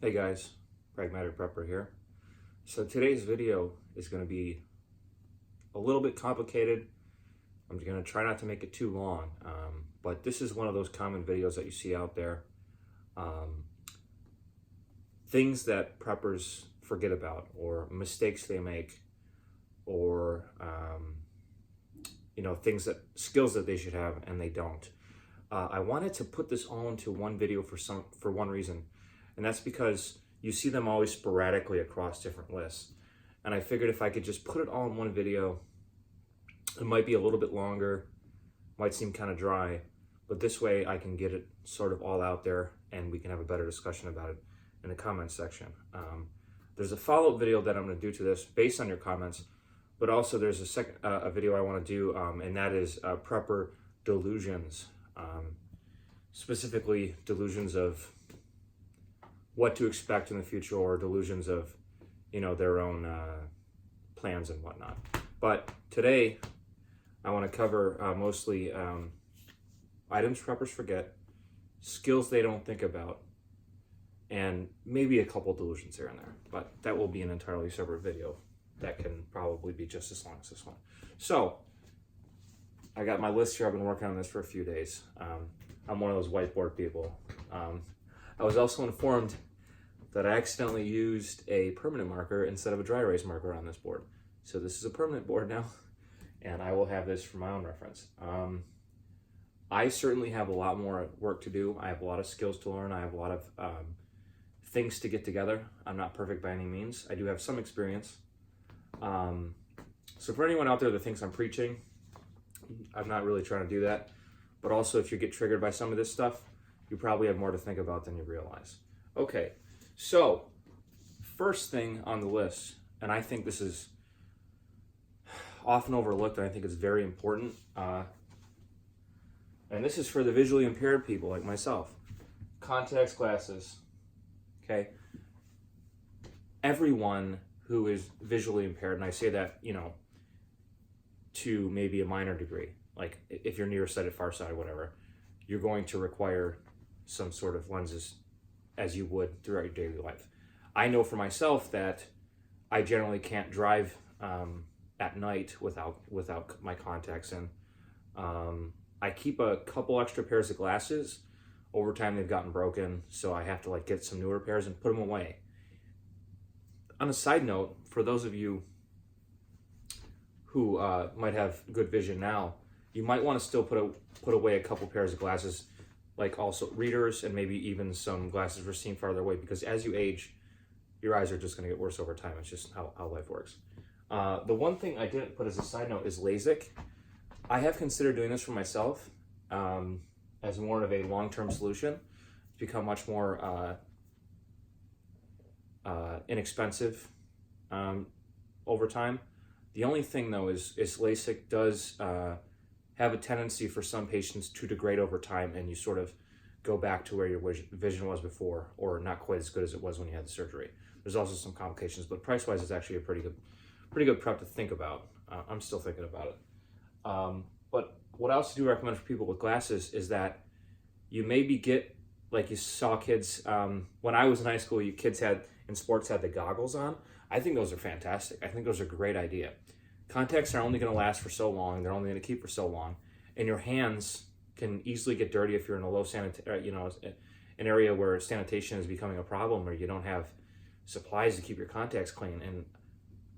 Hey guys, Pragmatic Prepper here. So today's video is going to be a little bit complicated. I'm going to try not to make it too long, but this is one of those common videos that you see out there. Things that preppers forget about, or mistakes they make, or skills that they should have and they don't. I wanted to put this all into one video for one reason. And that's because you see them always sporadically across different lists. And I figured if I could just put it all in one video, it might be a little bit longer, might seem kind of dry, but this way I can get it sort of all out there and we can have a better discussion about it in the comments section. There's a follow-up video that I'm going to do to this based on your comments, but also there's a video I want to do, and that is Prepper Delusions. Specifically, delusions of what to expect in the future, or delusions of, their own plans and whatnot. But today, I want to cover mostly items preppers forget, skills they don't think about, and maybe a couple delusions here and there. But that will be an entirely separate video that can probably be just as long as this one. So, I got my list here. I've been working on this for a few days. I'm one of those whiteboard people. I was also informed that I accidentally used a permanent marker instead of a dry erase marker on this board. So this is a permanent board now, and I will have this for my own reference. I certainly have a lot more work to do. I have a lot of skills to learn. I have a lot of things to get together. I'm not perfect by any means. I do have some experience. So for anyone out there that thinks I'm preaching, I'm not really trying to do that. But also, if you get triggered by some of this stuff, you probably have more to think about than you realize. Okay, so first thing on the list, and I think this is often overlooked, and I think it's very important, and this is for the visually impaired people like myself. Contacts, glasses, okay? Everyone who is visually impaired, and I say that, to maybe a minor degree, like if you're nearsighted, farsighted, whatever, you're going to require some sort of lenses as you would throughout your daily life. I know for myself that I generally can't drive at night without my contacts in. I keep a couple extra pairs of glasses. Over time they've gotten broken, so I have to get some newer pairs and put them away. On a side note, for those of you who might have good vision now, you might want to still put away a couple pairs of glasses, like also readers and maybe even some glasses for seeing farther away, because as you age, your eyes are just going to get worse over time. It's just how life works. The one thing I didn't put as a side note is LASIK. I have considered doing this for myself as more of a long-term solution. It's become much more inexpensive over time. The only thing, though, is LASIK does have a tendency for some patients to degrade over time, and you sort of go back to where your vision was before, or not quite as good as it was when you had the surgery. There's also some complications, but price-wise, it's actually a pretty good prep to think about. I'm still thinking about it. But what I also do recommend for people with glasses is that you maybe get, like you saw kids, when I was in high school, you kids in sports had the goggles on. I think those are fantastic. I think those are a great idea. Contacts are only going to last for so long. They're only going to keep for so long. And your hands can easily get dirty if you're in a low an area where sanitation is becoming a problem, or you don't have supplies to keep your contacts clean, and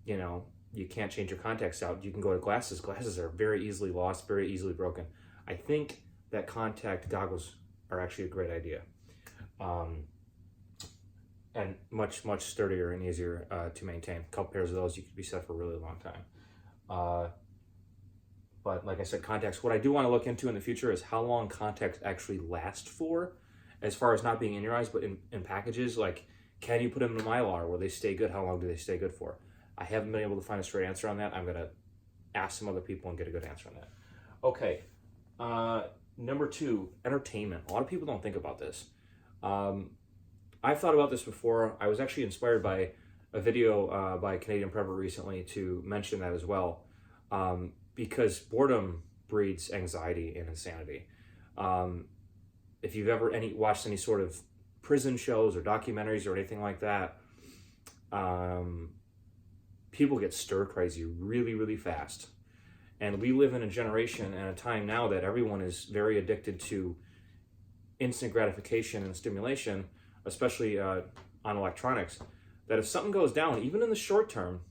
you can't change your contacts out. You can go to glasses. Glasses are very easily lost, very easily broken. I think that contact goggles are actually a great idea. And much, much sturdier and easier to maintain. A couple pairs of those, you could be set for a really long time. But like I said, contacts, what I do want to look into in the future is how long contacts actually last for, as far as not being in your eyes, but in packages. Like, can you put them in Mylar? Will they stay good? How long do they stay good for? I haven't been able to find a straight answer on that. I'm going to ask some other people and get a good answer on that. Okay. Number 2, entertainment. A lot of people don't think about this. I've thought about this before. I was actually inspired by a video by a Canadian prepper recently to mention that as well, because boredom breeds anxiety and insanity. If you've ever watched any sort of prison shows or documentaries or anything like that, people get stir crazy really, really fast. And we live in a generation and a time now that everyone is very addicted to instant gratification and stimulation, especially on electronics, that if something goes down, even in the short term,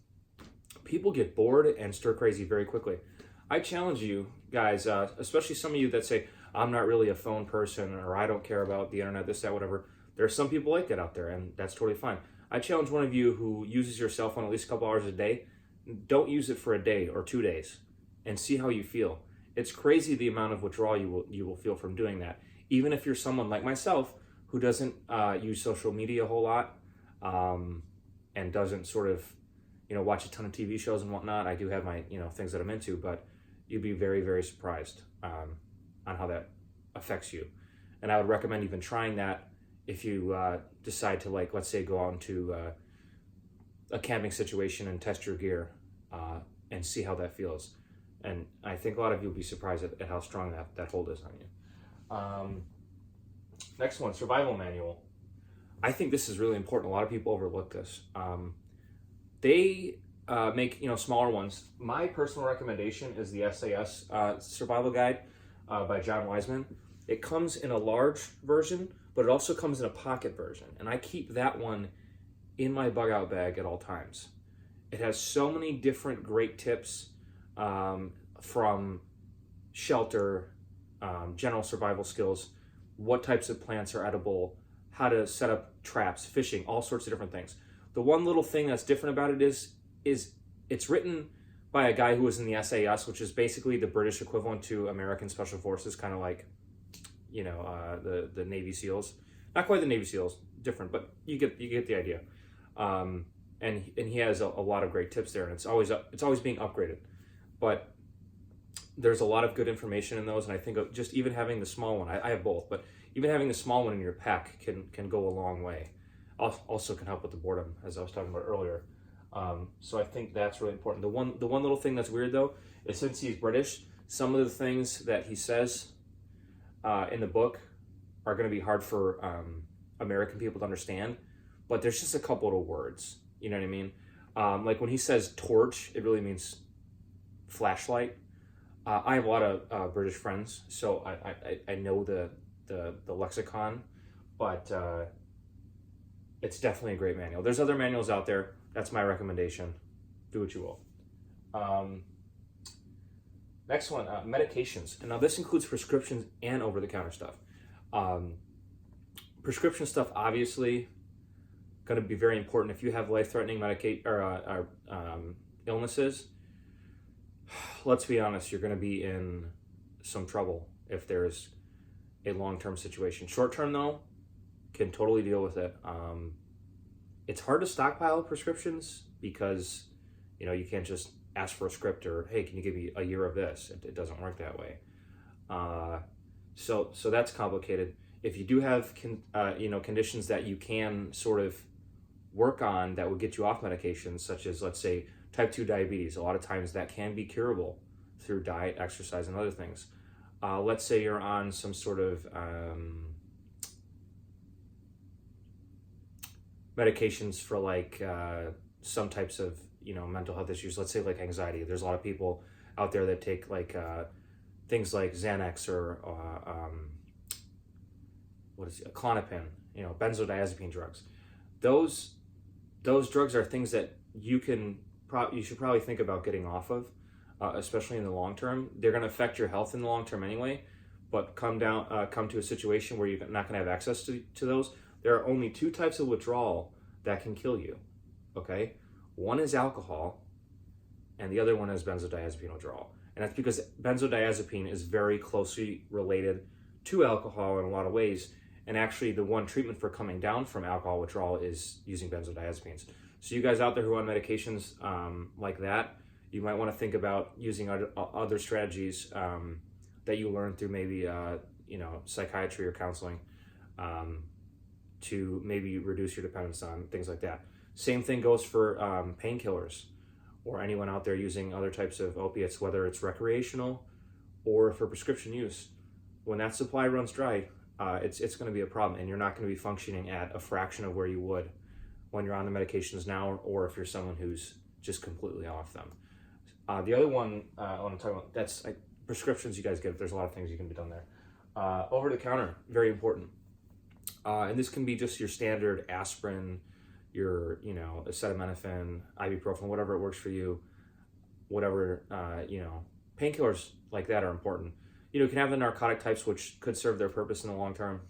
people get bored and stir crazy very quickly. I challenge you guys, especially some of you that say, I'm not really a phone person, or I don't care about the internet, this, that, whatever. There are some people like that out there, and that's totally fine. I challenge one of you who uses your cell phone at least a couple hours a day, don't use it for a day or 2 days and see how you feel. It's crazy the amount of withdrawal you will feel from doing that. Even if you're someone like myself who doesn't use social media a whole lot, and doesn't sort of, watch a ton of TV shows and whatnot. I do have my, things that I'm into, but you'd be very, very surprised on how that affects you. And I would recommend even trying that if you decide to, like, let's say, go out into a camping situation and test your gear and see how that feels. And I think a lot of you will be surprised at how strong that hold is on you. Next one, survival manual. I think this is really important. A lot of people overlook this. They make smaller ones. My personal recommendation is the SAS Survival Guide by John Wiseman. It comes in a large version, but it also comes in a pocket version. And I keep that one in my bug out bag at all times. It has so many different great tips from shelter, general survival skills, what types of plants are edible, how to set up traps, fishing, all sorts of different things. The one little thing that's different about it is it's written by a guy who was in the SAS, which is basically the British equivalent to American Special Forces, kind of like, the Navy SEALs. Not quite the Navy SEALs, different, but you get the idea. And he has a lot of great tips there, and it's always being upgraded. But there's a lot of good information in those, and I think just even having the small one, I have both, but even having the small one in your pack can go a long way. Also can help with the boredom, as I was talking about earlier. So I think that's really important. The one little thing that's weird though is, since he's British, some of the things that he says in the book are going to be hard for American people to understand, but there's just a couple of words. You know what I mean? Like when he says torch, it really means flashlight. I have a lot of British friends, so I know the lexicon, but it's definitely a great manual. There's other manuals out there. That's my recommendation. Do what you will. Next one, medications. And now this includes prescriptions and over-the-counter stuff. Prescription stuff, obviously, going to be very important. If you have life-threatening illnesses, let's be honest, you're going to be in some trouble if there's a long-term situation. Short-term, though, can totally deal with it. It's hard to stockpile prescriptions because, you can't just ask for a script or, hey, can you give me a year of this? It doesn't work that way. So that's complicated. If you do have, conditions that you can sort of work on that would get you off medications, such as, let's say, type 2 diabetes, a lot of times that can be curable through diet, exercise, and other things. Let's say you're on some sort of medications for like some types of mental health issues. Let's say like anxiety. There's a lot of people out there that take like things like Xanax or Klonopin, benzodiazepine drugs. Those drugs are things that you should probably think about getting off of, especially in the long term. They're going to affect your health in the long term anyway, but come to a situation where you're not going to have access to those. There are only two types of withdrawal that can kill you, okay? One is alcohol, and the other one is benzodiazepine withdrawal. And that's because benzodiazepine is very closely related to alcohol in a lot of ways, and actually the one treatment for coming down from alcohol withdrawal is using benzodiazepines. So you guys out there who are on medications like that, you might want to think about using other strategies that you learn through maybe psychiatry or counseling to maybe reduce your dependence on things like that. Same thing goes for painkillers or anyone out there using other types of opiates, whether it's recreational or for prescription use. When that supply runs dry, it's going to be a problem, and you're not going to be functioning at a fraction of where you would when you're on the medications now, or if you're someone who's just completely off them. The other one I want to talk about, that's prescriptions you guys get. There's a lot of things you can be done there. Over the counter, very important. And this can be just your standard aspirin, your, acetaminophen, ibuprofen, whatever it works for you, whatever, painkillers like that are important. You can have the narcotic types, which could serve their purpose in the long term.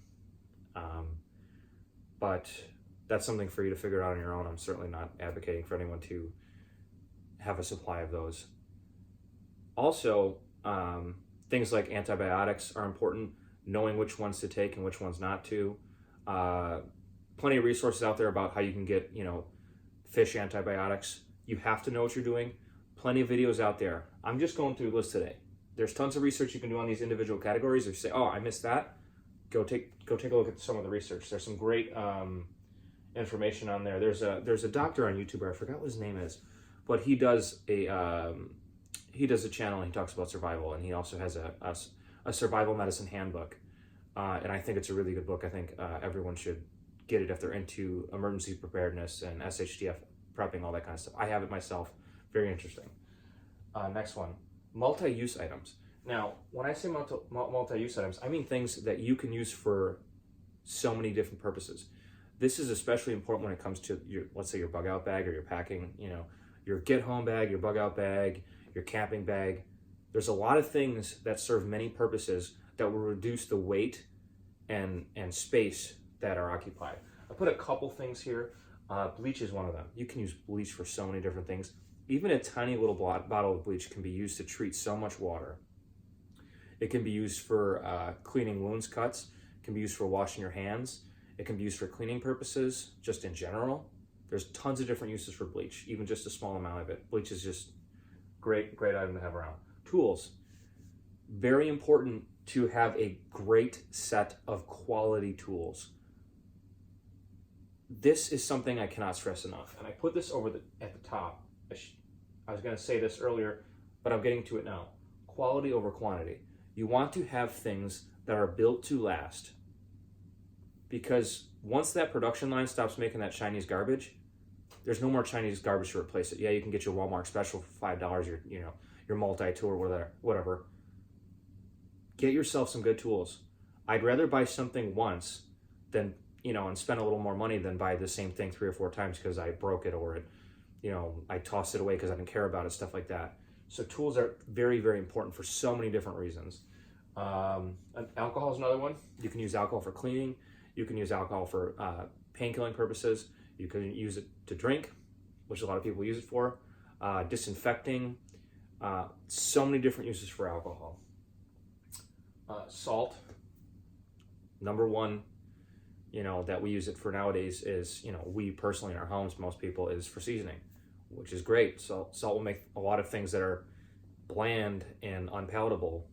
But that's something for you to figure out on your own. I'm certainly not advocating for anyone to have a supply of those. Also, things like antibiotics are important, knowing which ones to take and which ones not to. Plenty of resources out there about how you can get, fish antibiotics. You have to know what you're doing. Plenty of videos out there. I'm just going through the list today. There's tons of research you can do on these individual categories. If you say, oh, I missed that, go take a look at some of the research. There's some great information on there. There's a doctor on YouTube, I forgot what his name is, but he does a channel and he talks about survival, and he also has a survival medicine handbook, and I think it's a really good book. I think everyone should get it if they're into emergency preparedness and SHTF prepping, all that kind of stuff. I have it myself. Very interesting. Next one, multi-use items. Now, when I say multi-use items, I mean things that you can use for so many different purposes. This is especially important when it comes to your, let's say, your bug out bag or your packing, your get home bag, your bug out bag, your camping bag. There's a lot of things that serve many purposes that will reduce the weight and space that are occupied. I put a couple things here. Bleach is one of them. You can use bleach for so many different things. Even a tiny little bottle of bleach can be used to treat so much water. It can be used for cleaning wounds, cuts. It can be used for washing your hands. It can be used for cleaning purposes, just in general. There's tons of different uses for bleach, even just a small amount of it. Bleach is just great item to have around. Tools. Very important to have a great set of quality tools. This is something I cannot stress enough, and I put this at the top. I was going to say this earlier, but I'm getting to it now. Quality over quantity. You want to have things that are built to last, because once that production line stops making that Chinese garbage, there's no more Chinese garbage to replace it. Yeah, you can get your Walmart special for $5, your multi-tool or whatever. Get yourself some good tools. I'd rather buy something once than, and spend a little more money than buy the same thing 3 or 4 times because I broke it, or I tossed it away because I didn't care about it, stuff like that. So tools are very, very important for so many different reasons. Alcohol is another one. You can use alcohol for cleaning. You can use alcohol for pain-killing purposes. You can use it to drink, which a lot of people use it for. Disinfecting. So many different uses for alcohol. Salt. Number one, that we use it for nowadays is, we personally in our homes, most people, is for seasoning, which is great. So salt will make a lot of things that are bland and unpalatable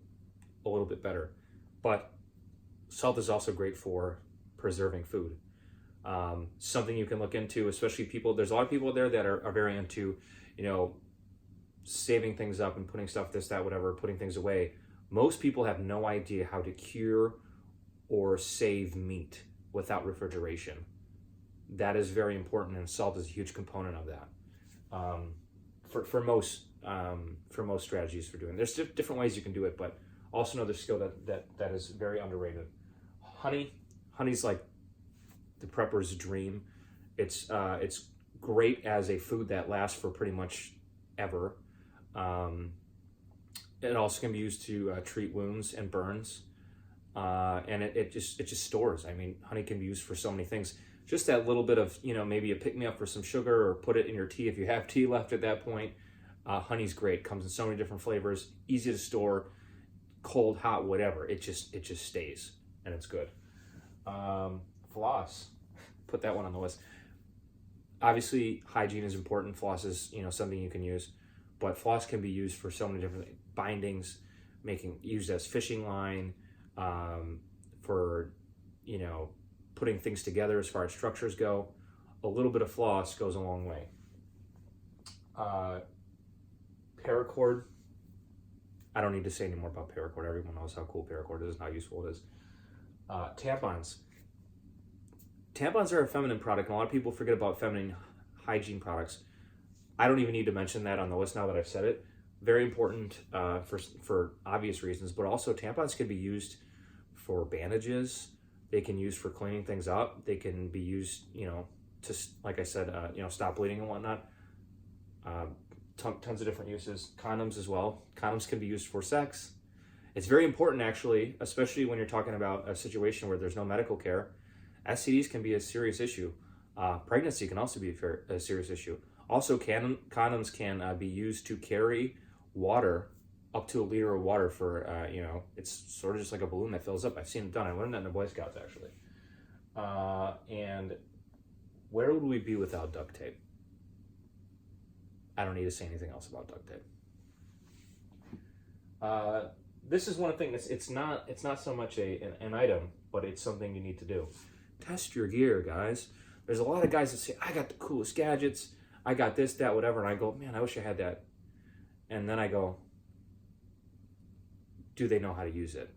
a little bit better. But salt is also great for preserving food. Something you can look into, especially there's a lot of people there that are very into, saving things up and putting stuff, this, that, whatever, putting things away. Most people have no idea how to cure or save meat without refrigeration. That is very important, and salt is a huge component of that. For most strategies for doing it. There's different ways you can do it, but also another skill that is very underrated. Honey's like the prepper's dream. It's great as a food that lasts for pretty much ever. It also can be used to treat wounds and burns. And it just stores. I mean, honey can be used for so many things. Just that little bit of, maybe a pick-me-up for some sugar, or put it in your tea if you have tea left at that point. Honey's great. Comes in so many different flavors. Easy to store. Cold, hot, whatever. It just stays, and it's good. Floss. Put that one on the list. Obviously, hygiene is important. Floss is, something you can use. But floss can be used for so many different things. Bindings, used as fishing line, for, putting things together as far as structures go. A little bit of floss goes a long way. Paracord. I don't need to say any more about paracord. Everyone knows how cool paracord is and how useful it is. Tampons. Tampons are a feminine product, and a lot of people forget about feminine hygiene products. I don't even need to mention that on the list now that I've said it. Very important for obvious reasons, but also tampons can be used for bandages. They can use for cleaning things up. They can be used, to, like I said, stop bleeding and whatnot. Tons of different uses. Condoms as well. Condoms can be used for sex. It's very important, actually, especially when you're talking about a situation where there's no medical care. STDs can be a serious issue. Pregnancy can also be a serious issue. Also, condoms can be used to carry water, up to a liter of water for, it's sort of just like a balloon that fills up. I've seen it done. I learned that in the Boy Scouts, actually. And where would we be without duct tape? I don't need to say anything else about duct tape. This is one thing that's it's not so much an item, but it's something you need to do. Test your gear, guys. There's a lot of guys that say, I got the coolest gadgets, I got this, that, whatever, and I go, man, I wish I had that. And then I go, do they know how to use it?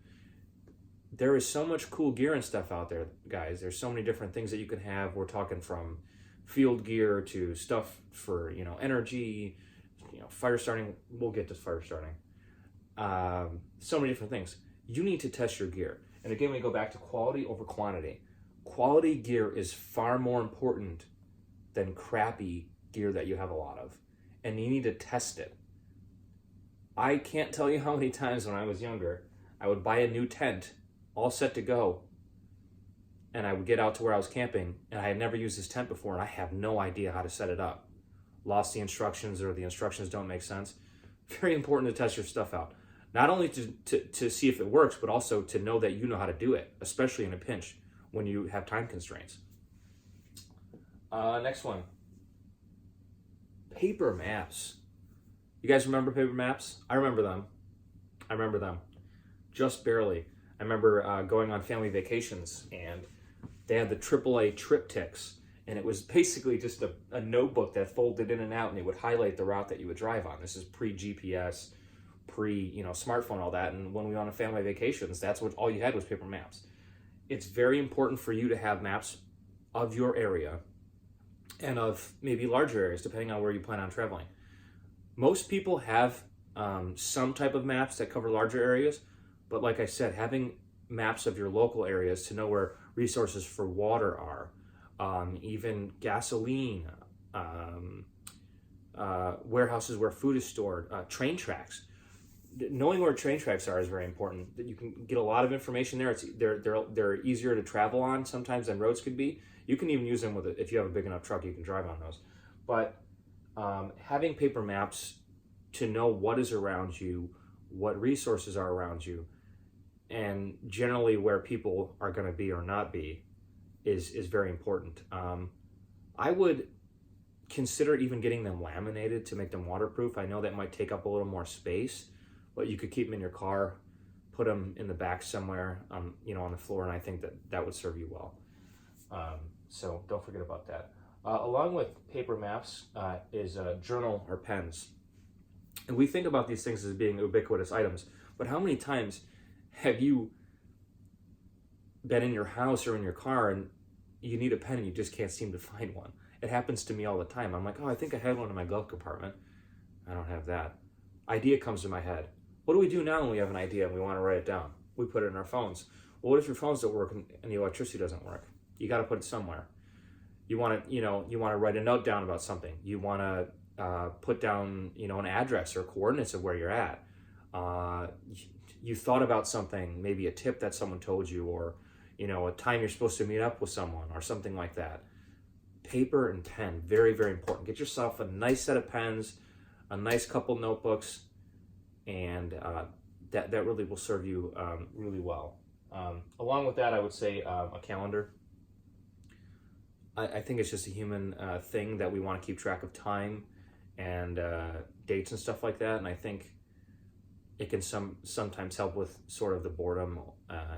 There is so much cool gear and stuff out there, guys. There's so many different things that you can have. We're talking from field gear to stuff for, energy, fire starting. We'll get to fire starting. So many different things. You need to test your gear. And again, we go back to quality over quantity. Quality gear is far more important than crappy gear that you have a lot of. And you need to test it. I can't tell you how many times when I was younger, I would buy a new tent, all set to go, and I would get out to where I was camping, and I had never used this tent before, and I have no idea how to set it up. Lost the instructions, or the instructions don't make sense. Very important to test your stuff out. Not only to see if it works, but also to know that you know how to do it, especially in a pinch when you have time constraints. Next one. Paper maps. You guys remember paper maps? I remember them. Just barely. I remember going on family vacations, and they had the AAA triptychs, and it was basically just a notebook that folded in and out, and it would highlight the route that you would drive on. This is pre-GPS, smartphone, all that. And when we went on family vacations, that's what all you had was paper maps. It's very important for you to have maps of your area and of maybe larger areas, depending on where you plan on traveling. Most people have some type of maps that cover larger areas, but like I said, having maps of your local areas to know where resources for water are, even gasoline, warehouses where food is stored, train tracks. Knowing where train tracks are is very important. That you can get a lot of information there. They're easier to travel on sometimes than roads could be. You can even use them if you have a big enough truck, you can drive on those. But having paper maps to know what is around you, what resources are around you, and generally where people are going to be or not be is very important. I would consider even getting them laminated to make them waterproof. I know that might take up a little more space, but you could keep them in your car, put them in the back somewhere, on the floor, and I think that would serve you well. So don't forget about that. Along with paper maps is a journal or pens. And we think about these things as being ubiquitous items, but how many times have you been in your house or in your car and you need a pen and you just can't seem to find one? It happens to me all the time. I'm like, I think I had one in my glove compartment. I don't have that. Idea comes to my head. What do we do now when we have an idea and we want to write it down? We put it in our phones. Well, what if your phones don't work and the electricity doesn't work? You got to put it somewhere. You want to write a note down about something. You want to put down, an address or coordinates of where you're at. You thought about something, maybe a tip that someone told you, or, a time you're supposed to meet up with someone or something like that. Paper and pen, very, very important. Get yourself a nice set of pens, a nice couple notebooks, and that really will serve you really well. Along with that, I would say a calendar. I think it's just a human thing that we want to keep track of time and dates and stuff like that, and I think it can sometimes help with sort of the boredom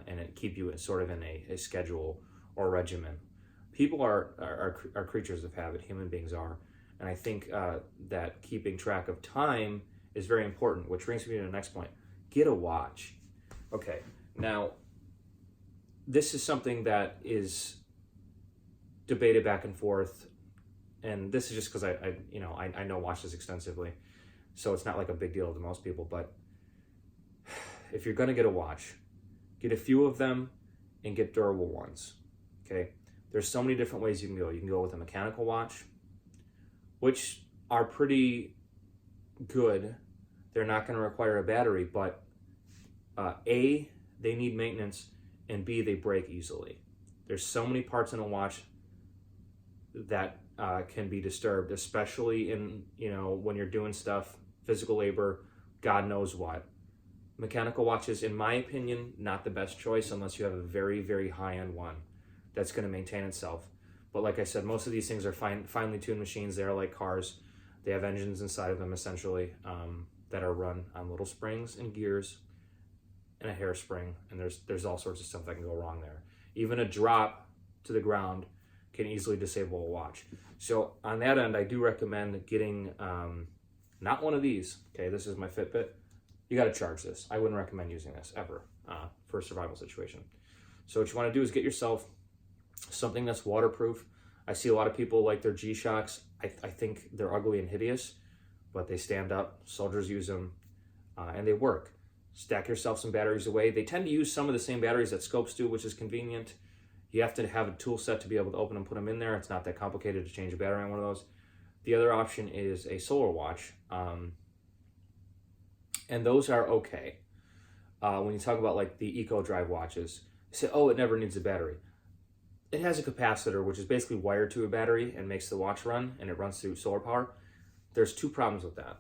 and it keep you sort of in a schedule or regimen. People are creatures of habit. Human beings are, and I think that keeping track of time is very important. Which brings me to the next point: get a watch. Okay, now this is something that is debated back and forth, and this is just because I know watches extensively, so it's not like a big deal to most people. But if you're gonna get a watch, get a few of them and get durable ones. Okay, there's so many different ways you can go. You can go with a mechanical watch, which are pretty good. They're not going to require a battery, but A, they need maintenance, and B, they break easily. There's so many parts in a watch that can be disturbed, especially in, when you're doing stuff, physical labor, God knows what. Mechanical watches, in my opinion, not the best choice unless you have a very, very high-end one that's going to maintain itself. But like I said, most of these things are finely tuned machines. They are like cars. They have engines inside of them, essentially, that are run on little springs and gears and a hairspring. And there's all sorts of stuff that can go wrong there. Even a drop to the ground can easily disable a watch. So on that end, I do recommend getting not one of these. Okay, this is my Fitbit. You got to charge this. I wouldn't recommend using this ever for a survival situation. So what you want to do is get yourself something that's waterproof. I see a lot of people like their G-Shocks. I think they're ugly and hideous, but they stand up. Soldiers use them, and they work. Stack yourself some batteries away. They tend to use some of the same batteries that scopes do, which is convenient. You have to have a tool set to be able to open and put them in there. It's not that complicated to change a battery on one of those. The other option is a solar watch, and those are okay. When you talk about like the Eco Drive watches, you say, oh, it never needs a battery. It has a capacitor, which is basically wired to a battery and makes the watch run, and it runs through solar power. There's two problems with that.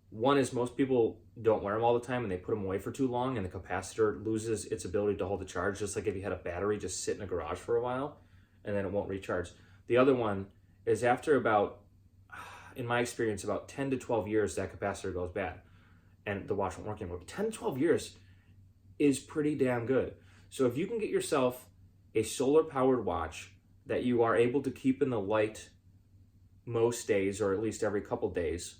One is most people don't wear them all the time, and they put them away for too long, and the capacitor loses its ability to hold the charge, just like if you had a battery just sit in a garage for a while, and then it won't recharge. The other one is after about, in my experience, about 10 to 12 years, that capacitor goes bad, and the watch won't work anymore. But 10 to 12 years is pretty damn good. So if you can get yourself a solar-powered watch that you are able to keep in the light most days, or at least every couple days,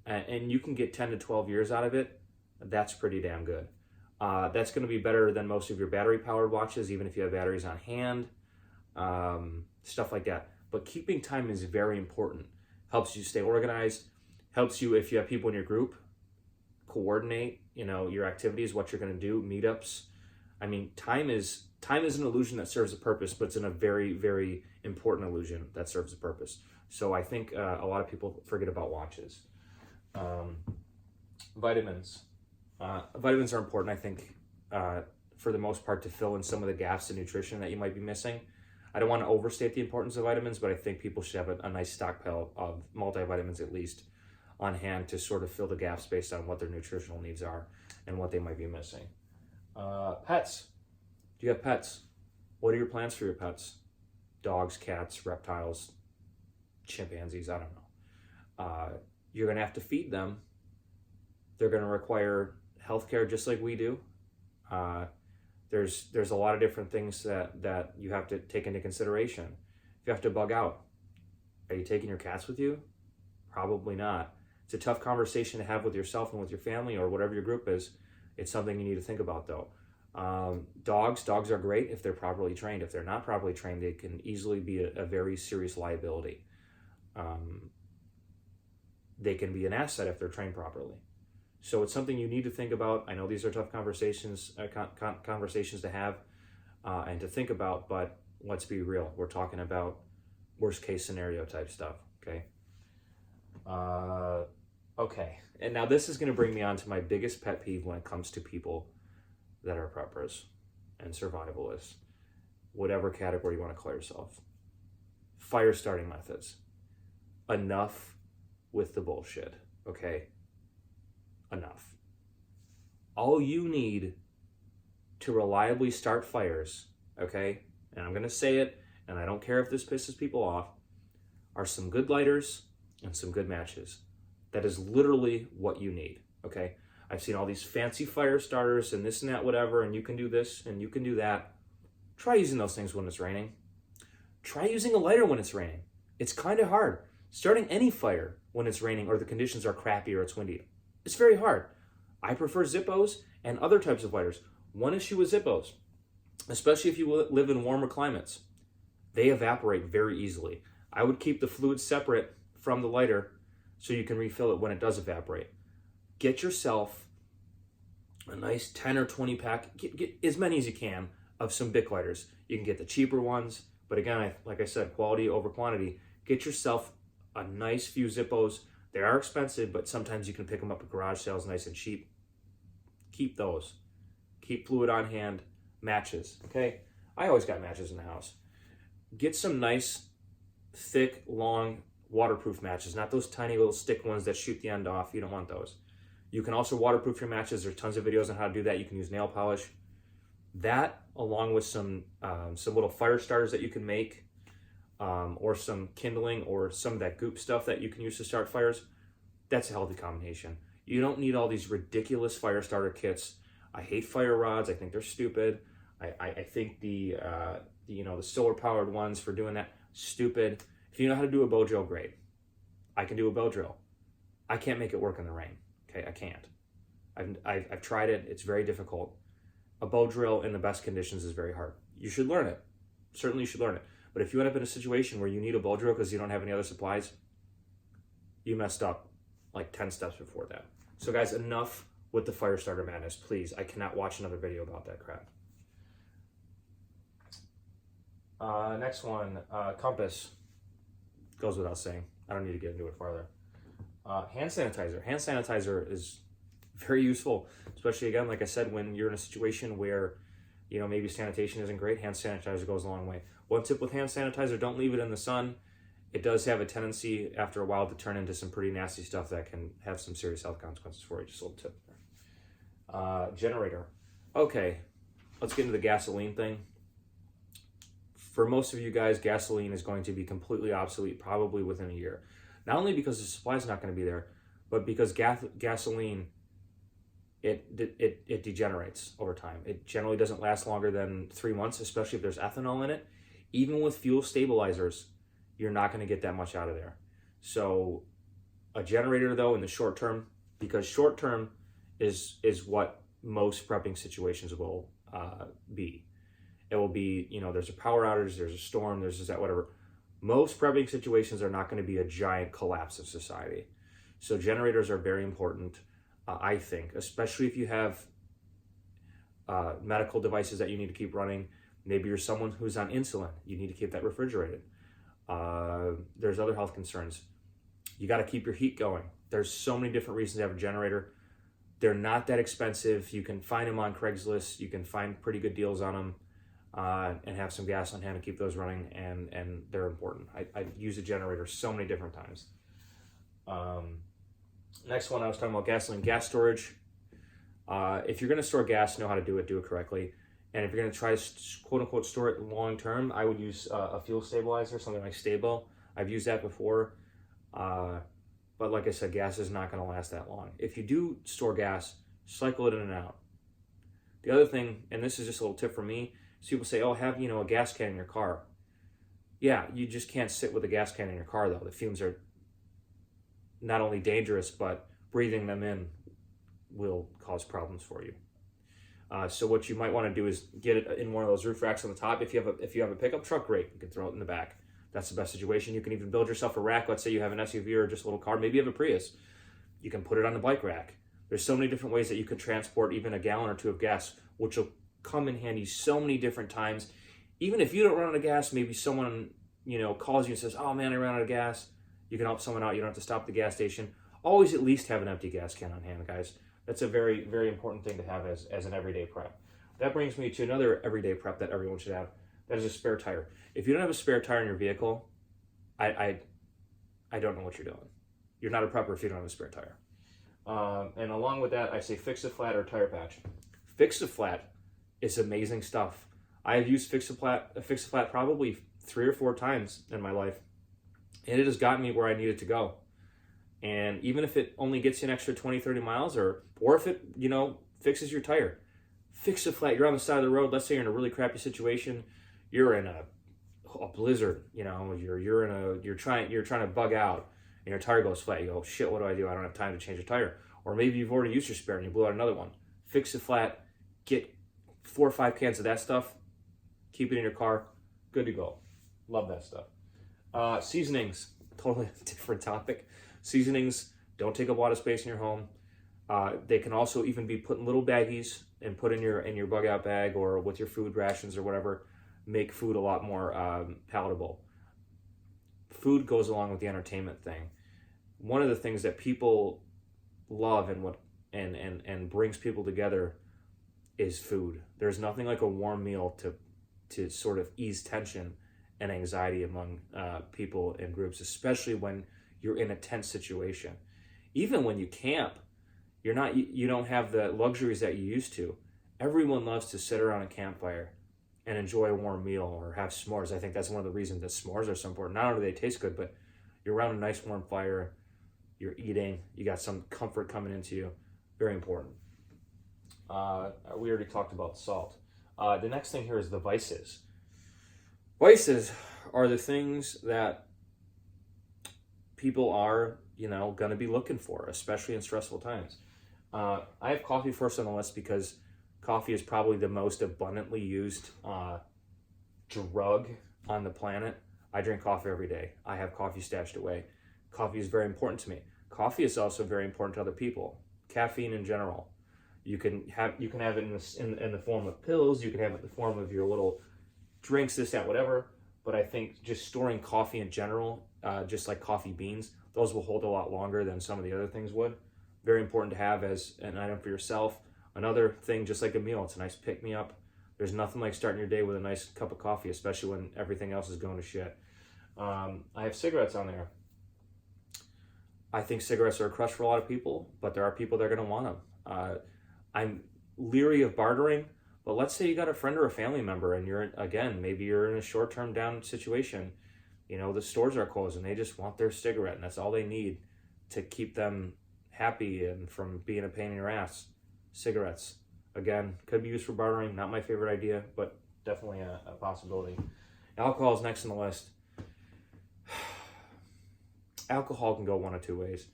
and you can get 10 to 12 years out of it, that's pretty damn good. That's going to be better than most of your battery-powered watches, even if you have batteries on hand, stuff like that. But keeping time is very important. Helps you stay organized, helps you, if you have people in your group, coordinate, your activities, what you're going to do, meetups. I mean, time is an illusion that serves a purpose, but it's a very, very important illusion that serves a purpose. So I think a lot of people forget about watches. Vitamins. Vitamins are important, I think, for the most part, to fill in some of the gaps in nutrition that you might be missing. I don't want to overstate the importance of vitamins, but I think people should have a nice stockpile of multivitamins at least on hand to sort of fill the gaps based on what their nutritional needs are and what they might be missing. Pets. Do you have pets? What are your plans for your pets? Dogs, cats, reptiles, chimpanzees, I don't know. You're going to have to feed them. They're going to require healthcare just like we do. There's a lot of different things that you have to take into consideration. If you have to bug out, are you taking your cats with you? Probably not. It's a tough conversation to have with yourself and with your family or whatever your group is. It's something you need to think about, though. Dogs are great if they're properly trained. If they're not properly trained, they can easily be a very serious liability. They can be an asset if they're trained properly. So it's something you need to think about. I know these are tough conversations to have and to think about, but let's be real. We're talking about worst case scenario type stuff, okay? Okay, and now this is going to bring me on to my biggest pet peeve when it comes to people that are preppers and survivalists, whatever category you want to call yourself. Fire starting methods. Enough with the bullshit, okay? Enough. All you need to reliably start fires, okay, and I'm going to say it, and I don't care if this pisses people off, are some good lighters and some good matches. That is literally what you need, okay? I've seen all these fancy fire starters and this and that, whatever, and you can do this and you can do that. Try using those things when it's raining. Try using a lighter when it's raining. It's kind of hard. Starting any fire when it's raining or the conditions are crappy or it's windy. It's very hard. I prefer Zippos and other types of lighters. One issue with Zippos, especially if you live in warmer climates. They evaporate very easily. I would keep the fluid separate from the lighter so you can refill it when it does evaporate. Get yourself a nice 10 or 20 pack, get as many as you can of some Bic lighters. You can get the cheaper ones, but again, like I said, quality over quantity. Get yourself a nice few Zippos. They are expensive, but sometimes you can pick them up at garage sales nice and cheap. Keep those. Keep fluid on hand. Matches, okay? I always got matches in the house. Get some nice, thick, long, waterproof matches, not those tiny little stick ones that shoot the end off. You don't want those. You can also waterproof your matches. There's tons of videos on how to do that. You can use nail polish. That, along with some little fire starters that you can make, or some kindling, or some of that goop stuff that you can use to start fires, that's a healthy combination. You don't need all these ridiculous fire starter kits. I hate fire rods. I think they're stupid. I think the solar powered ones for doing that, stupid. If you know how to do a bow drill, great. I can do a bow drill. I can't make it work in the rain. Okay, I can't. I've tried it. It's very difficult. A bow drill in the best conditions is very hard. You should learn it. Certainly you should learn it. But if you end up in a situation where you need a bow drill because you don't have any other supplies, you messed up like 10 steps before that. So guys, enough with the fire starter madness, please. I cannot watch another video about that crap. Next one, compass. Goes without saying. I don't need to get into it farther. Hand sanitizer. Hand sanitizer is very useful, especially, again, like I said, when you're in a situation where, maybe sanitation isn't great, hand sanitizer goes a long way. One tip with hand sanitizer, don't leave it in the sun. It does have a tendency after a while to turn into some pretty nasty stuff that can have some serious health consequences for you. Just a little tip there. Generator. Okay, let's get into the gasoline thing. For most of you guys, gasoline is going to be completely obsolete probably within a year. Not only because the supply is not going to be there, but because gasoline, it degenerates over time. It generally doesn't last longer than 3 months, especially if there's ethanol in it. Even with fuel stabilizers, you're not going to get that much out of there. So a generator, though, in the short term, because short term is what most prepping situations will be. It will be, there's a power outage, there's a storm, there's that, whatever. Most prepping situations are not going to be a giant collapse of society. So generators are very important, I think, especially if you have medical devices that you need to keep running. Maybe you're someone who's on insulin. You need to keep that refrigerated. There's other health concerns. You got to keep your heat going. There's so many different reasons to have a generator. They're not that expensive. You can find them on Craigslist. You can find pretty good deals on them. And have some gas on hand to keep those running, and they're important. I use a generator so many different times. Next one, I was talking about gasoline, gas storage. If you're going to store gas, know how to do it correctly. And if you're going to try to quote unquote store it long term, I would use a fuel stabilizer, something like Stabo. I've used that before. But like I said, gas is not going to last that long. If you do store gas, cycle it in and out. The other thing, and this is just a little tip from me, so people say, oh, have, a gas can in your car. Yeah, you just can't sit with a gas can in your car, though. The fumes are not only dangerous, but breathing them in will cause problems for you. So what you might want to do is get it in one of those roof racks on the top. If you have a pickup truck, great. You can throw it in the back. That's the best situation. You can even build yourself a rack. Let's say you have an SUV or just a little car. Maybe you have a Prius. You can put it on the bike rack. There's so many different ways that you can transport even a gallon or two of gas, which will come in handy so many different times. Even if you don't run out of gas, maybe someone calls you and says, oh man, I ran out of gas. You can help someone out. You don't have to stop at the gas station. Always at least have an empty gas can on hand, guys. That's a very, very important thing to have as an everyday prep. That brings me to another everyday prep that everyone should have. That is a spare tire. If you don't have a spare tire in your vehicle, I don't know what you're doing. You're not a prepper if you don't have a spare tire. And along with that, I say Fix-A-Flat or tire patch. Fix-A-Flat is amazing stuff. I have used Fix-A-Flat probably 3 or 4 times in my life, and it has gotten me where I needed to go. And even if it only gets you an extra 20, 30 miles, or if it, fixes your tire, Fix-A-Flat, you're on the side of the road. Let's say you're in a really crappy situation. You're in a blizzard, you're trying to bug out, and your tire goes flat. You go, shit, what do? I don't have time to change a tire. Or maybe you've already used your spare and you blew out another one. Fix-A-Flat, get 4 or 5 cans of that stuff. keep it in your car, good to go. Love that stuff. Seasonings, totally different topic. Seasonings don't take up a lot of space in your home. They can also even be put in little baggies and put in your bug out bag or with your food rations or whatever. Make food a lot more palatable. Food goes along with the entertainment thing. One of the things that people love and brings people together is food. There's nothing like a warm meal to sort of ease tension and anxiety among people in groups, especially when you're in a tense situation. Even when you camp, you don't have the luxuries that you used to. Everyone loves to sit around a campfire and enjoy a warm meal or have s'mores. I think that's one of the reasons that s'mores are so important. Not only do they taste good, but you're around a nice warm fire, you're eating, you got some comfort coming into you. Very important. We already talked about salt. The next thing here is the vices. Vices are the things that people are, going to be looking for, especially in stressful times. I have coffee first on the list because coffee is probably the most abundantly used drug on the planet. I drink coffee every day. I have coffee stashed away. Coffee is very important to me. Coffee is also very important to other people. Caffeine in general. You can have it in the form of pills. You can have it in the form of your little drinks, this, that, whatever. But I think just storing coffee in general, just like coffee beans, those will hold a lot longer than some of the other things would. Very important to have as an item for yourself. Another thing, just like a meal, it's a nice pick-me-up. There's nothing like starting your day with a nice cup of coffee, especially when everything else is going to shit. I have cigarettes on there. I think cigarettes are a crush for a lot of people, but there are people that are going to want them. I'm leery of bartering, but let's say you got a friend or a family member and maybe you're in a short-term down situation. The stores are closed and they just want their cigarette and that's all they need to keep them happy and from being a pain in your ass. Cigarettes. Again, could be used for bartering. Not my favorite idea, but definitely a possibility. Alcohol is next on the list. Alcohol can go one of two ways.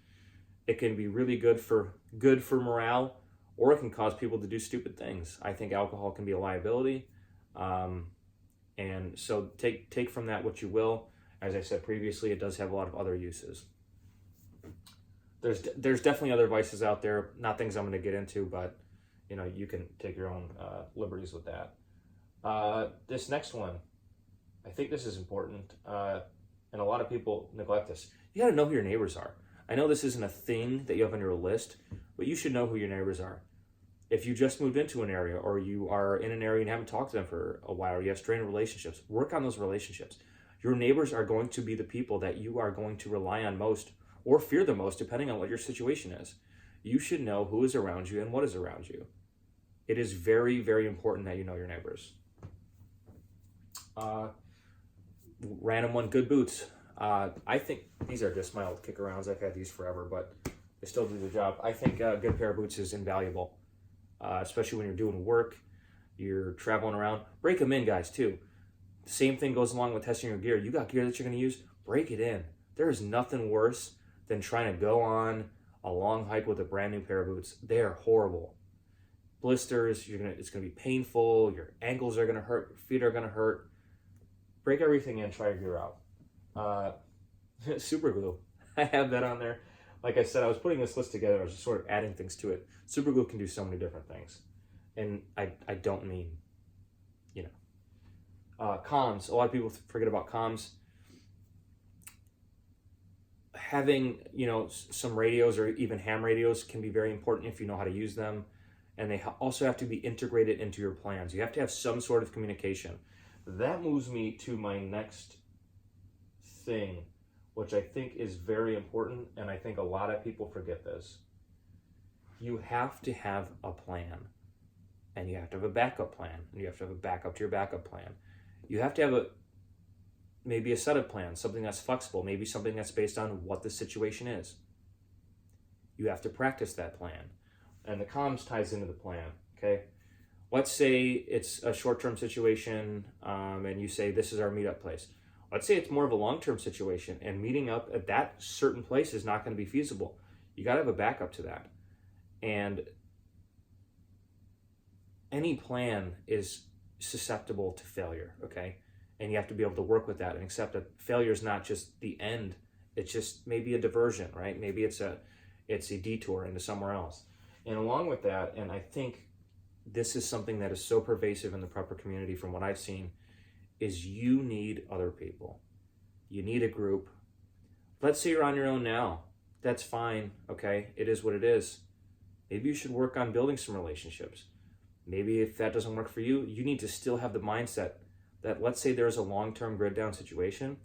It can be really good for morale, or it can cause people to do stupid things. I think alcohol can be a liability, and so take from that what you will. As I said previously, it does have a lot of other uses. There's definitely other vices out there, not things I'm going to get into, but you can take your own liberties with that. This next one, I think this is important, and a lot of people neglect this. You got to know who your neighbors are. I know this isn't a thing that you have on your list, but you should know who your neighbors are. If you just moved into an area, or you are in an area and haven't talked to them for a while, or you have strained relationships, work on those relationships. Your neighbors are going to be the people that you are going to rely on most or fear the most, depending on what your situation is. You should know who is around you and what is around you. It is very, very important that you know your neighbors. Random one, good boots. I think these are just my old kick-arounds. I've had these forever, but they still do the job. I think a good pair of boots is invaluable, especially when you're doing work, you're traveling around. Break them in, guys, too. The same thing goes along with testing your gear. You got gear that you're going to use, break it in. There is nothing worse than trying to go on a long hike with a brand new pair of boots. They are horrible. Blisters, it's going to be painful. Your ankles are going to hurt. Your feet are going to hurt. Break everything in, try your gear out. Super glue. I have that on there. Like I said, I was putting this list together. I was just sort of adding things to it. Super glue can do so many different things. And I don't mean, comms. A lot of people forget about comms. Having, some radios or even ham radios can be very important if you know how to use them. And they also have to be integrated into your plans. You have to have some sort of communication. That moves me to my next thing, which I think is very important, and I think a lot of people forget this. You have to have a plan, and you have to have a backup plan, and you have to have a backup to your backup plan. You have to have maybe a set of plans, something that's flexible, maybe something that's based on what the situation is. You have to practice that plan, and the comms ties into the plan, okay? Let's say it's a short-term situation, and you say, this is our meetup place. Let's say it's more of a long-term situation, and meeting up at that certain place is not going to be feasible. You got to have a backup to that. And any plan is susceptible to failure, okay? And you have to be able to work with that and accept that failure is not just the end. It's just maybe a diversion, right? Maybe it's a detour into somewhere else. And along with that, and I think this is something that is so pervasive in the prepper community from what I've seen, is you need other people. You need a group. Let's say you're on your own now. That's fine, okay? It is what it is. Maybe you should work on building some relationships. Maybe if that doesn't work for you, you need to still have the mindset that, let's say there's a long-term grid down situation,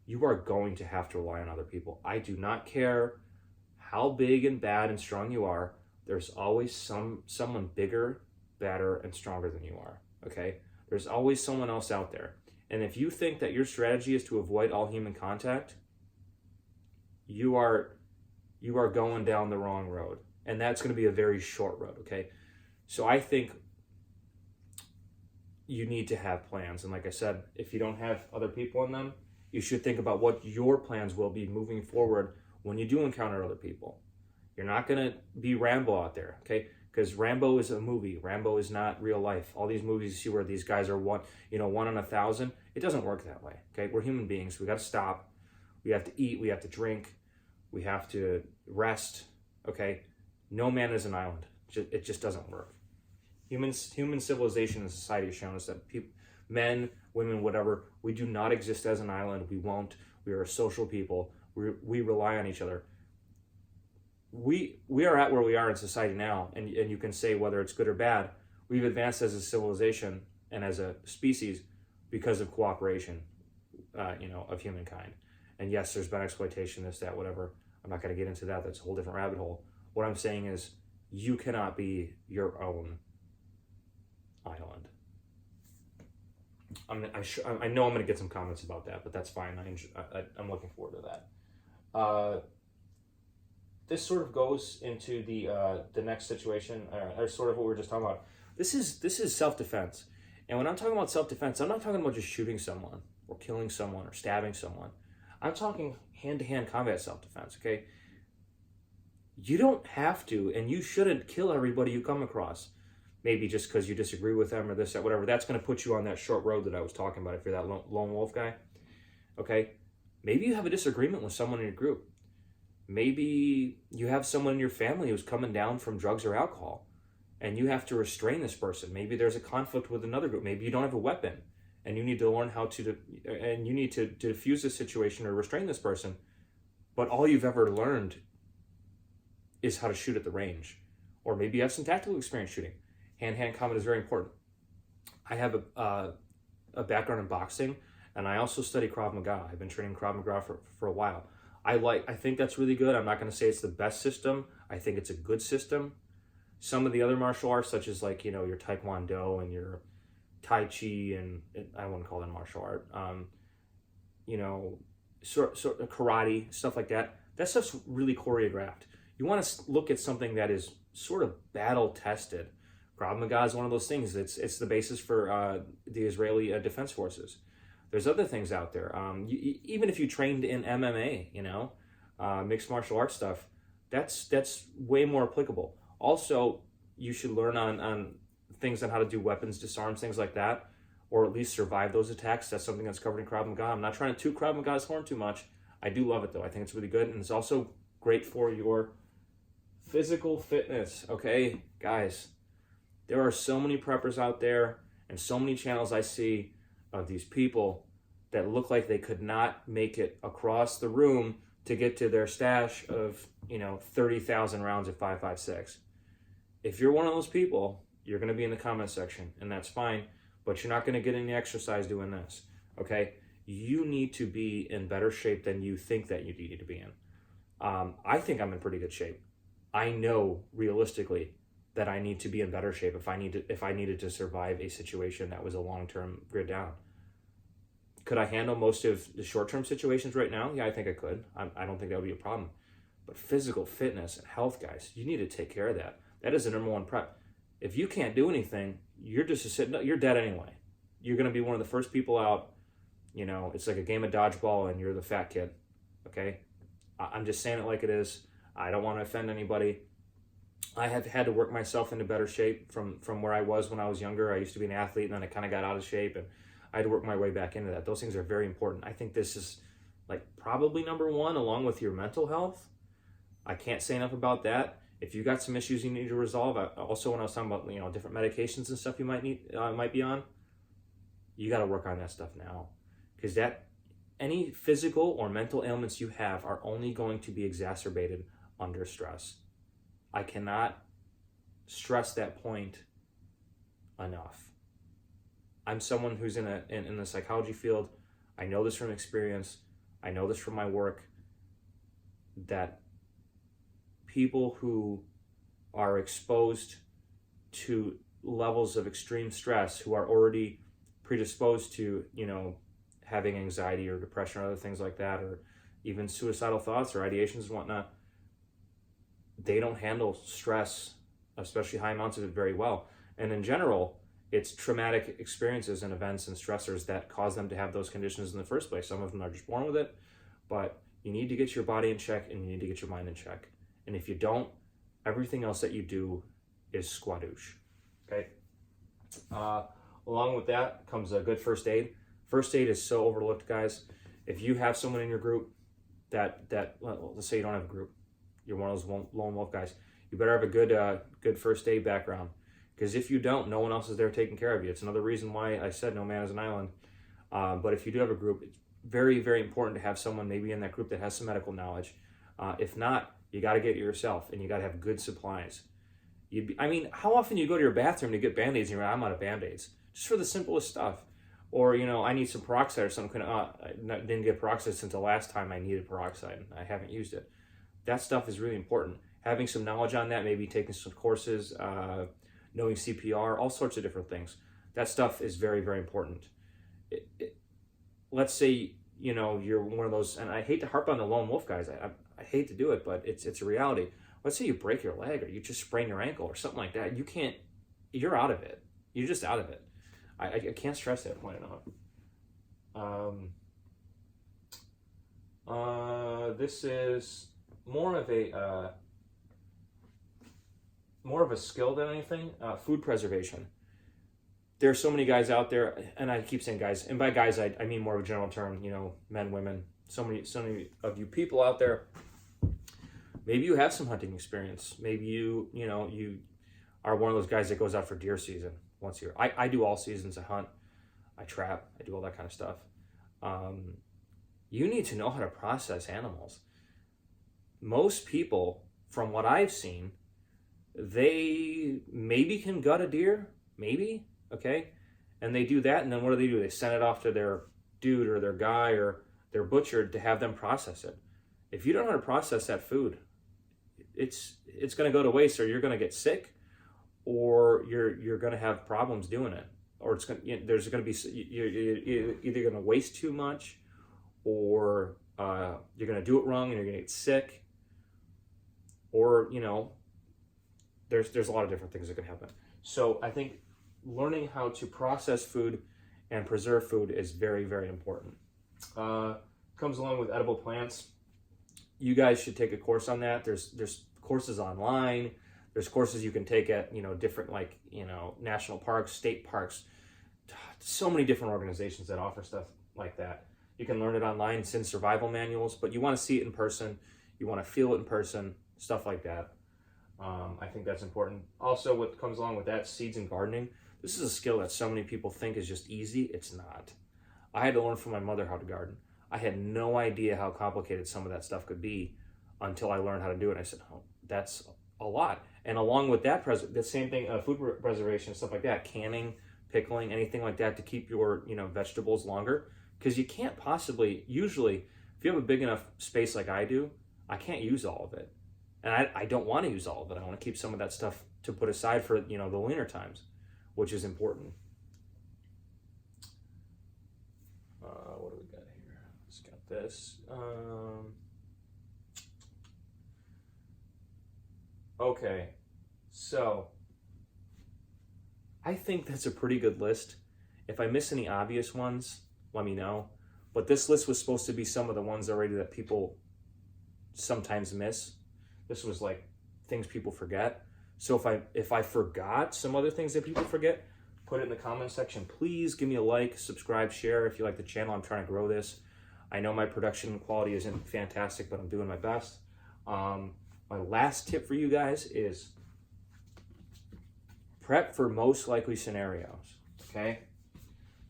you are going to have to rely on other people. I do not care how big and bad and strong you are. There's always someone bigger, badder, and stronger than you are, okay? There's always someone else out there. And if you think that your strategy is to avoid all human contact, you are going down the wrong road. And that's going to be a very short road, okay? So I think you need to have plans. And like I said, if you don't have other people in them, you should think about what your plans will be moving forward when you do encounter other people. You're not going to be Rambo out there, okay? Because Rambo is a movie. Rambo is not real life. All these movies you see where these guys are one in 1,000, it doesn't work that way, okay? We're human beings. We got to stop. We have to eat. We have to drink. We have to rest, okay? No man is an island. It just doesn't work. Human civilization and society has shown us that people, men, women, whatever, we do not exist as an island. We won't. We are a social people. We rely on each other. We are at where we are in society now, and you can say whether it's good or bad. We've advanced as a civilization and as a species because of cooperation, of humankind. And yes, there's been exploitation, this, that, whatever. I'm not going to get into that. That's a whole different rabbit hole. What I'm saying is you cannot be your own island. I know I'm going to get some comments about that, but that's fine. I'm looking forward to that. This sort of goes into the next situation, or sort of what we were just talking about. This is self-defense. And when I'm talking about self-defense, I'm not talking about just shooting someone or killing someone or stabbing someone. I'm talking hand-to-hand combat self-defense, okay? You don't have to, and you shouldn't kill everybody you come across. Maybe just because you disagree with them or this, that, whatever. That's going to put you on that short road that I was talking about if you're that lone wolf guy, okay? Maybe you have a disagreement with someone in your group. Maybe you have someone in your family who's coming down from drugs or alcohol, and you have to restrain this person. Maybe there's a conflict with another group. Maybe you don't have a weapon, and you need to learn how to, and you need to diffuse this situation or restrain this person. But all you've ever learned is how to shoot at the range. Or maybe you have some tactical experience shooting. Hand-to-hand combat is very important. I have a background in boxing, and I also study Krav Maga. I've been training Krav Maga for a while. I think that's really good. I'm not going to say it's the best system. I think it's a good system. Some of the other martial arts, such as your Taekwondo and your Tai Chi, and I wouldn't call that a martial art, sort of karate, stuff like that. That stuff's really choreographed. You want to look at something that is sort of battle-tested. Krav Maga is one of those things. It's the basis for the Israeli Defense Forces. There's other things out there. Even if you trained in MMA, mixed martial arts stuff, that's way more applicable. Also, you should learn on things on how to do weapons disarms, things like that, or at least survive those attacks. That's something that's covered in Krav Maga. I'm not trying to toot Krav Maga's horn too much. I do love it, though. I think it's really good, and it's also great for your physical fitness, okay? Guys, there are so many preppers out there and so many channels I see of these people that look like they could not make it across the room to get to their stash of 30,000 rounds of 5.56. If you're one of those people, you're going to be in the comment section, and that's fine, but you're not going to get any exercise doing this, okay? You need to be in better shape than you think that you need to be in. I think I'm in pretty good shape. I know realistically that I need to be in better shape if I needed to survive a situation that was a long-term grid down. Could I handle most of the short-term situations right now? Yeah, I think I could. I don't think that would be a problem. But physical fitness and health, guys, you need to take care of that. That is the number one prep. If you can't do anything, you're dead anyway. You're going to be one of the first people out. It's like a game of dodgeball and you're the fat kid, okay? I'm just saying it like it is. I don't want to offend anybody. I have had to work myself into better shape from where I was when I was younger. I used to be an athlete, and then I kind of got out of shape, and I had to work my way back into that. Those things are very important. I think this is like probably number one, along with your mental health. I can't say enough about that. If you got some issues you need to resolve, also when I was talking about different medications and stuff you might be on, you got to work on that stuff now, because that any physical or mental ailments you have are only going to be exacerbated under stress. I cannot stress that point enough. I'm someone who's in the psychology field. I know this from experience. I know this from my work, that people who are exposed to levels of extreme stress, who are already predisposed to, having anxiety or depression or other things like that, or even suicidal thoughts or ideations and whatnot, they don't handle stress, especially high amounts of it, very well. And in general, it's traumatic experiences and events and stressors that cause them to have those conditions in the first place. Some of them are just born with it, but you need to get your body in check and you need to get your mind in check. And if you don't, everything else that you do is squadoosh. Okay? Along with that comes a good first aid. First aid is so overlooked, guys. If you have someone in your group that let's say you don't have a group, you're one of those lone wolf guys, you better have a good first aid background. Because if you don't, no one else is there taking care of you. It's another reason why I said no man is an island. But if you do have a group, it's very, very important to have someone maybe in that group that has some medical knowledge. If not, you got to get it yourself, and you got to have good supplies. How often you go to your bathroom to get Band-Aids and you're like, I'm out of Band-Aids, just for the simplest stuff. Or, I need some peroxide or something. I didn't get peroxide since the last time I needed peroxide. I haven't used it. That stuff is really important. Having some knowledge on that, maybe taking some courses, knowing CPR, all sorts of different things. That stuff is very, very important. Let's say, you're one of those, and I hate to harp on the lone wolf guys. I hate to do it, but it's a reality. Let's say you break your leg or you just sprain your ankle or something like that. You're out of it. You're just out of it. I can't stress that point enough. This is more of a skill than anything. Food preservation. There are so many guys out there, and I keep saying guys, and by guys I mean more of a general term. Men, women. So many of you people out there. Maybe you have some hunting experience. Maybe you are one of those guys that goes out for deer season once a year. I do all seasons. I hunt, I trap, I do all that kind of stuff. You need to know how to process animals. Most people, from what I've seen, they maybe can gut a deer, maybe, okay? And they do that, and then what do? They send it off to their dude or their guy or their butcher to have them process it. If you don't know how to process that food, it's going to go to waste, or you're going to get sick, or you're going to have problems doing it, or there's going to be, you're either going to waste too much, or you're going to do it wrong and you're going to get sick, or there's a lot of different things that can happen. So I think learning how to process food and preserve food is very, very important. Comes along with edible plants. You guys should take a course on that. There's courses online. There's courses you can take at different national parks, state parks. So many different organizations that offer stuff like that. You can learn it online. It's in survival manuals, but you want to see it in person. You want to feel it in person. Stuff like that. I think that's important. Also, what comes along with that, seeds and gardening. This is a skill that so many people think is just easy. It's not. I had to learn from my mother how to garden. I had no idea how complicated some of that stuff could be until I learned how to do it. I said, oh, that's a lot. And along with that, the same thing, food preservation, stuff like that, canning, pickling, anything like that to keep your vegetables longer. Because you can't possibly, usually, if you have a big enough space like I do, I can't use all of it. And I don't want to use all of it. I want to keep some of that stuff to put aside for the leaner times, which is important. What do we got here? Let's got this. Okay, so I think that's a pretty good list. If I miss any obvious ones, let me know. But this list was supposed to be some of the ones already that people sometimes miss. This was like things people forget. So if I forgot some other things that people forget, put it in the comment section. Please give me a like, subscribe, share if you like the channel. I'm trying to grow this. I know my production quality isn't fantastic, but I'm doing my best. My last tip for you guys is prep for most likely scenarios, okay?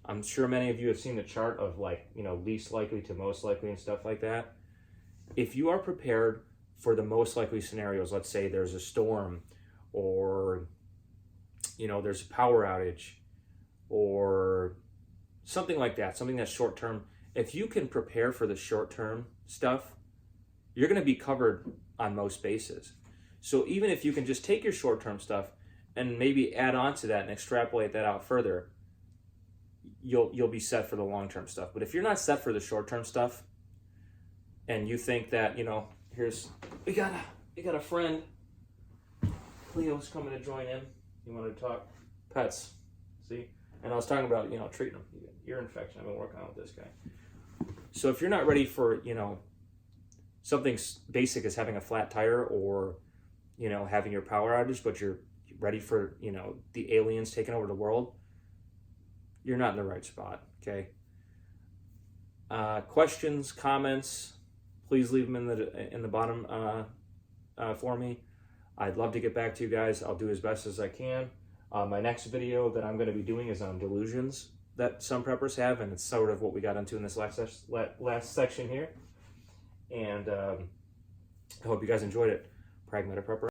I'm sure many of you have seen the chart of like, you know, least likely to most likely and stuff like that. If you are prepared for the most likely scenarios, let's say there's a storm or, you know, there's a power outage or something like that, something that's short term. If you can prepare for the short term stuff, you're going to be covered on most bases. So even if you can just take your short term stuff and maybe add on to that and extrapolate that out further, you'll be set for the long term stuff. But if you're not set for the short term stuff, and you think that, you know, we got a friend, Cleo's coming to join in. You want to talk pets, see? And I was talking about, you know, treating them, ear infection. I've been working on with this guy. So if you're not ready for, you know, something basic as having a flat tire or, you know, having your power outage, but you're ready for, you know, the aliens taking over the world, you're not in the right spot, okay? Questions, comments, please leave them in the bottom for me. I'd love to get back to you guys. I'll do as best as I can. My next video that I'm going to be doing is on delusions that some preppers have, and it's sort of what we got into in this last section here. And I hope you guys enjoyed it. Pragmatic Prepper.